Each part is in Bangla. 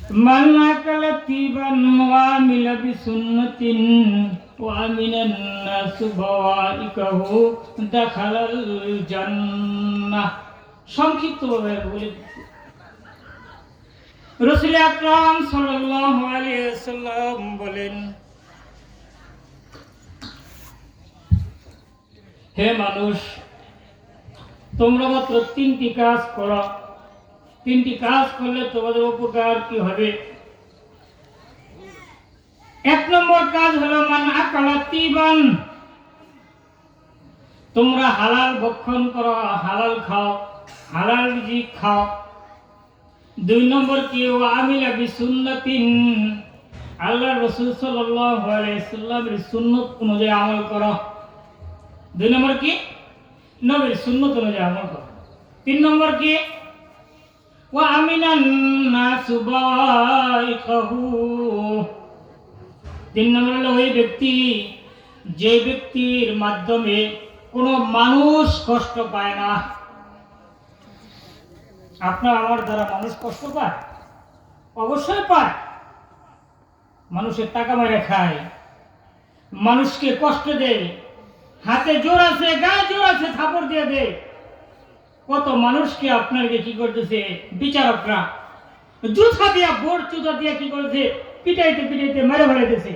মান আকালা তিবান ওয়া আমিলা বিসুন্নাতিন ওয়া আমিনান নাস বাওয়াইকাহু দাখালাল জান্নাহ। সংক্ষিপ্তভাবে বলে দিচ্ছি, রাসূল আকরাম সাল্লাল্লাহু আলাইহি ওয়াসাল্লাম বলেন, হে মানুষ, তোমরা মাত্র তিনটি কাজ করো। তিনটি কাজ করলে তোমাদের উপকার কি হবে? এক নম্বর কাজ হলো মান আকালা তিবান, তোমরা হালাল ভক্ষণ করো, হালাল খাও, হালাল রিজিক খাও। দুই নম্বর কি ওয়া আমিলা বিসুন্নাতিন, আল্লাহর রাসূল সাল্লাল্লাহু আলাইহি সাল্লামের সুন্নাত অনুযায়ী আমল করো। দুই নম্বর কি? নবীর সুন্নাত অনুযায়ী আমল করো। তিন নম্বর কি? ওয়া আমিনান নাস বাওয়াইকাহু, তিন নম্বর হলো ওই ব্যক্তি যে ব্যক্তির মাধ্যমে কোনো মানুষ কষ্ট পায় না। আপনার আমার দ্বারা মানুষ কষ্ট পায়? অবশ্যই পায়। মানুষের টাকা মেরে খায়, মানুষকে কষ্ট দেয়, হাতে জোর আছে, গায়ে জোর আছে, থাপড় দিয়ে দেয়। কত মানুষকে আপনাকে কি করতেছে বিচারকরা জুতা দিয়া, বোর জুতা দিয়া কি করছে, পিটাইতে পিটাইতে মেরে ফেলাইতেছে।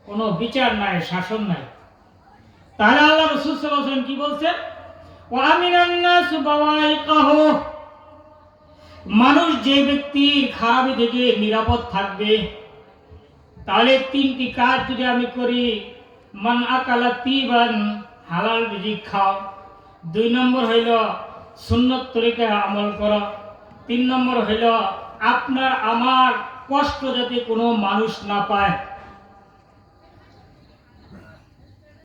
কোনো বিচার নাই, শাসন নাই। তাহলে আল্লাহ রাসূল সাল্লাল্লাহু আলাইহি ওয়াসাল্লাম কি বলছেন? ওয়া আমিনান নাস বাওয়াইকাহু, মানুষ যে ব্যক্তির খারাপি থেকে নিরাপদ থাকবে। তাহলে তিনটি কাজ যদি আমি করি, মান আকালা তিবান, হালাল রিজিক খাও। দুই নম্বর হইল সুন্নত তরিকায় আমল করো। তিন নম্বর হইল আপনার আমার কষ্ট যাতে কোনো মানুষ না পায়।